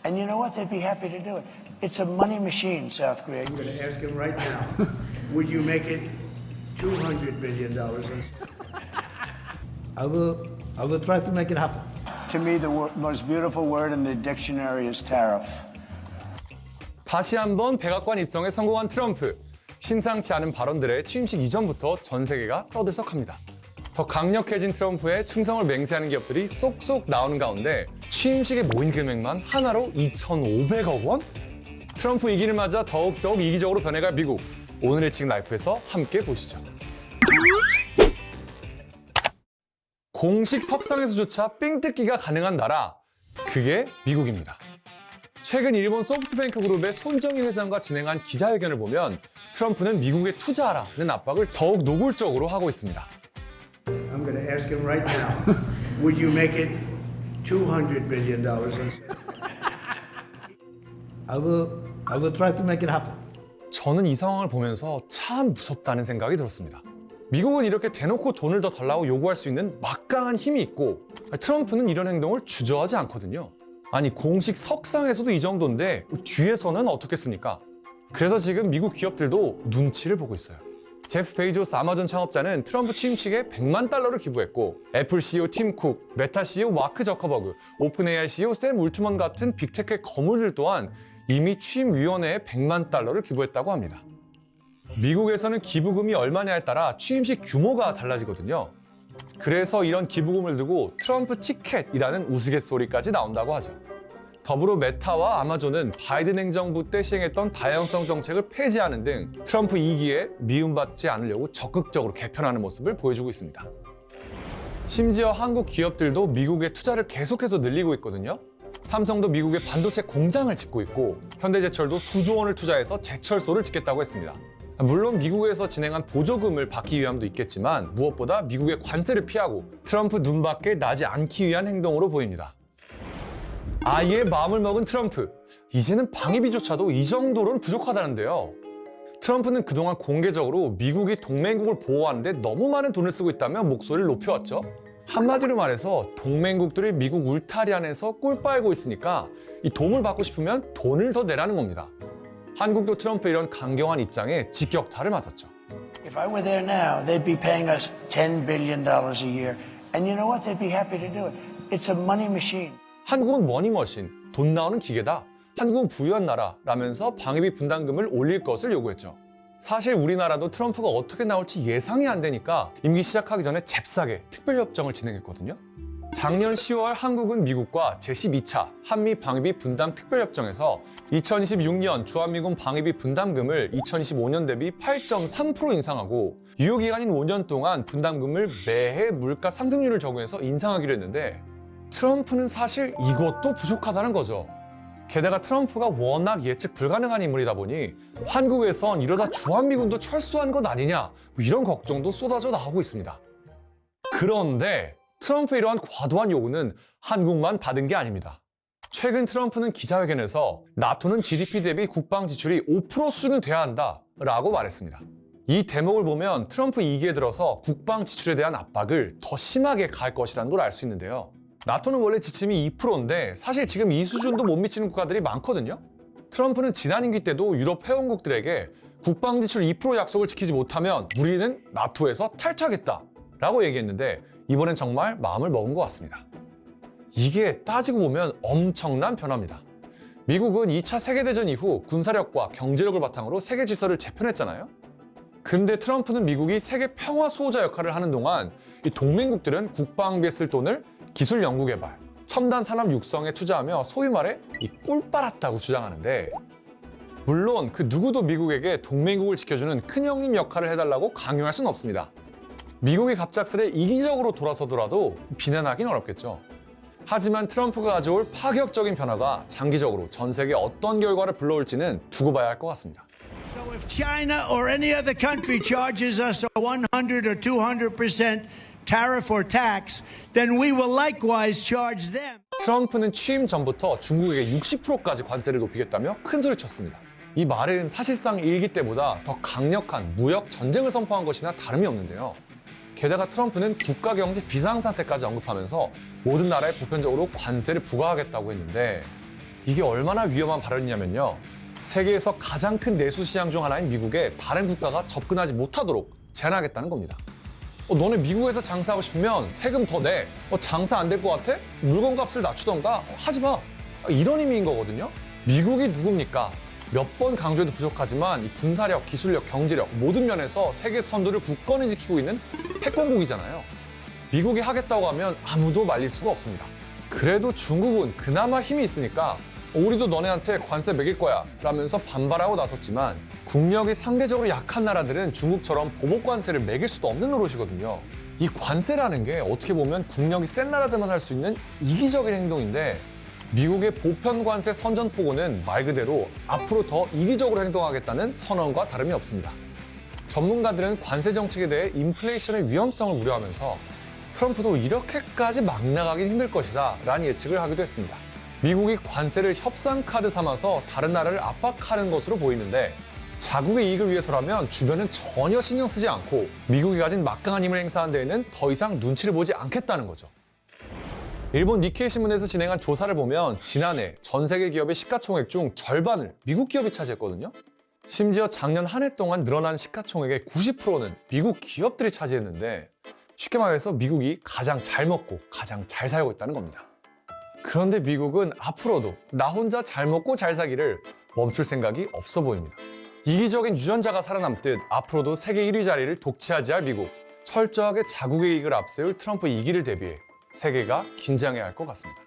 And you know what? They'd be happy to do it. It's a money machine, South Korea. I'm going to ask him right now. Would you make it $200 billion? I will try to make it happen. To me, the most beautiful word in the dictionary is tariff. 다시 한번 백악관 입성에 성공한 트럼프. 심상치 않은 발언들에 취임식 이전부터 전 세계가 떠들썩합니다. 더 강력해진 트럼프에 충성을 맹세하는 기업들이 쏙쏙 나오는 가운데 취임식에 모인 금액만 하나로 2,500억 원? 트럼프 이기를 맞아 더욱더욱 이기적으로 변해갈 미국. 오늘의 지금 라이프에서 함께 보시죠. 공식 석상에서조차 삥 뜯기가 가능한 나라. 그게 미국입니다. 최근 일본 소프트뱅크 그룹의 손정희 회장과 진행한 기자회견을 보면 트럼프는 미국에 투자하라는 압박을 더욱 노골적으로 하고 있습니다. I'm going to ask him right now. Would you make it $200 billion? I will try to make it happen. 저는 이 상황을 보면서 참 무섭다는 생각이 들었습니다. 미국은 이렇게 대놓고 돈을 더 달라고 요구할 수 있는 막강한 힘이 있고 트럼프는 이런 행동을 주저하지 않거든요. 아니 공식 석상에서도 이 정도인데 뒤에서는 어떻겠습니까? 그래서 지금 미국 기업들도 눈치를 보고 있어요. 제프 베이조스 아마존 창업자는 트럼프 취임식에 100만 달러를 기부했고 애플 CEO 팀 쿡, 메타 CEO 마크 저커버그, 오픈 AI CEO 샘 울트먼 같은 빅테크의 거물들 또한 이미 취임위원회에 100만 달러를 기부했다고 합니다. 미국에서는 기부금이 얼마냐에 따라 취임식 규모가 달라지거든요. 그래서 이런 기부금을 두고 트럼프 티켓이라는 우스갯소리까지 나온다고 하죠. 더불어 메타와 아마존은 바이든 행정부 때 시행했던 다양성 정책을 폐지하는 등 트럼프 2기에 미움받지 않으려고 적극적으로 개편하는 모습을 보여주고 있습니다. 심지어 한국 기업들도 미국에 투자를 계속해서 늘리고 있거든요. 삼성도 미국에 반도체 공장을 짓고 있고 현대제철도 수조 원을 투자해서 제철소를 짓겠다고 했습니다. 물론 미국에서 진행한 보조금을 받기 위함도 있겠지만 무엇보다 미국의 관세를 피하고 트럼프 눈밖에 나지 않기 위한 행동으로 보입니다. 아예 마음을 먹은 트럼프. 이제는 방위비조차도 이 정도로는 부족하다는데요. 트럼프는 그동안 공개적으로 미국이 동맹국을 보호하는데 너무 많은 돈을 쓰고 있다며 목소리를 높여왔죠. 한마디로 말해서 동맹국들이 미국 울타리 안에서 꿀 빨고 있으니까 이 도움을 받고 싶으면 돈을 더 내라는 겁니다. 한국도 트럼프의 이런 강경한 입장에 직격탄을 맞았죠. If I were there now, they'd be paying us $10 billion a year. And you know what? They'd be happy to do it. It's a money machine. 한국은 머니머신, 돈 나오는 기계다. 한국은 부유한 나라라면서 방위비 분담금을 올릴 것을 요구했죠. 사실 우리나라도 트럼프가 어떻게 나올지 예상이 안 되니까 임기 시작하기 전에 잽싸게 특별협정을 진행했거든요. 작년 10월 한국은 미국과 제12차 한미 방위비 분담 특별협정에서 2026년 주한미군 방위비 분담금을 2025년 대비 8.3% 인상하고 유효기간인 5년 동안 분담금을 매해 물가 상승률을 적용해서 인상하기로 했는데 트럼프는 사실 이것도 부족하다는 거죠. 게다가 트럼프가 워낙 예측 불가능한 인물이다 보니 한국에선 이러다 주한미군도 철수한 것 아니냐 이런 걱정도 쏟아져 나오고 있습니다. 그런데 트럼프의 이러한 과도한 요구는 한국만 받은 게 아닙니다. 최근 트럼프는 기자회견에서 나토는 GDP 대비 국방 지출이 5% 수준은 돼야 한다 라고 말했습니다. 이 대목을 보면 트럼프 2기에 들어서 국방 지출에 대한 압박을 더 심하게 가할 것이라는 걸 알 수 있는데요. 나토는 원래 지침이 2%인데 사실 지금 이 수준도 못 미치는 국가들이 많거든요. 트럼프는 지난 임기 때도 유럽 회원국들에게 국방 지출 2% 약속을 지키지 못하면 우리는 나토에서 탈퇴하겠다 라고 얘기했는데 이번엔 정말 마음을 먹은 것 같습니다. 이게 따지고 보면 엄청난 변화입니다. 미국은 2차 세계대전 이후 군사력과 경제력을 바탕으로 세계 질서를 재편했잖아요. 근데 트럼프는 미국이 세계 평화 수호자 역할을 하는 동안 이 동맹국들은 국방비에 쓸 돈을 기술 연구 개발, 첨단 산업 육성에 투자하며 소위 말해 이 꿀 빨았다고 주장하는데 물론 그 누구도 미국에게 동맹국을 지켜주는 큰형님 역할을 해달라고 강요할 수는 없습니다. 미국이 갑작스레 이기적으로 돌아서더라도 비난하기는 어렵겠죠. 하지만 트럼프가 가져올 파격적인 변화가 장기적으로 전 세계에 어떤 결과를 불러올지는 두고 봐야 할 것 같습니다. So if China or any other country charges us a 100 or 200% tariff or tax, then we will likewise charge them. 트럼프는 취임 전부터 중국에게 60%까지 관세를 높이겠다며 큰소리쳤습니다. 이 말은 사실상 일기 때보다 더 강력한 무역 전쟁을 선포한 것이나 다름이 없는데요. 게다가 트럼프는 국가 경제 비상상태까지 언급하면서 모든 나라에 보편적으로 관세를 부과하겠다고 했는데 이게 얼마나 위험한 발언이냐면요. 세계에서 가장 큰 내수 시장 중 하나인 미국에 다른 국가가 접근하지 못하도록 제한하겠다는 겁니다. 너네 미국에서 장사하고 싶으면 세금 더 내. 장사 안 될 것 같아? 물건 값을 낮추던가 하지 마. 이런 의미인 거거든요. 미국이 누굽니까? 몇 번 강조해도 부족하지만 이 군사력, 기술력, 경제력 모든 면에서 세계 선두를 굳건히 지키고 있는 패권국이잖아요. 미국이 하겠다고 하면 아무도 말릴 수가 없습니다. 그래도 중국은 그나마 힘이 있으니까 우리도 너네한테 관세 매길 거야 라면서 반발하고 나섰지만 국력이 상대적으로 약한 나라들은 중국처럼 보복 관세를 매길 수도 없는 노릇이거든요. 이 관세라는 게 어떻게 보면 국력이 센 나라들만 할 수 있는 이기적인 행동인데 미국의 보편 관세 선전포고는 말 그대로 앞으로 더 이기적으로 행동하겠다는 선언과 다름이 없습니다. 전문가들은 관세 정책에 대해 인플레이션의 위험성을 우려하면서 트럼프도 이렇게까지 막 나가긴 힘들 것이다 라는 예측을 하기도 했습니다. 미국이 관세를 협상 카드 삼아서 다른 나라를 압박하는 것으로 보이는데 자국의 이익을 위해서라면 주변은 전혀 신경 쓰지 않고 미국이 가진 막강한 힘을 행사하는 데에는 더 이상 눈치를 보지 않겠다는 거죠. 일본 니케이 신문에서 진행한 조사를 보면 지난해 전 세계 기업의 시가총액 중 절반을 미국 기업이 차지했거든요. 심지어 작년 한 해 동안 늘어난 시가총액의 90%는 미국 기업들이 차지했는데 쉽게 말해서 미국이 가장 잘 먹고 가장 잘 살고 있다는 겁니다. 그런데 미국은 앞으로도 나 혼자 잘 먹고 잘 살기를 멈출 생각이 없어 보입니다. 이기적인 유전자가 살아남듯 앞으로도 세계 1위 자리를 독차지할 미국. 철저하게 자국의 이익을 앞세울 트럼프 2기를 대비해 세계가 긴장해야 할 것 같습니다.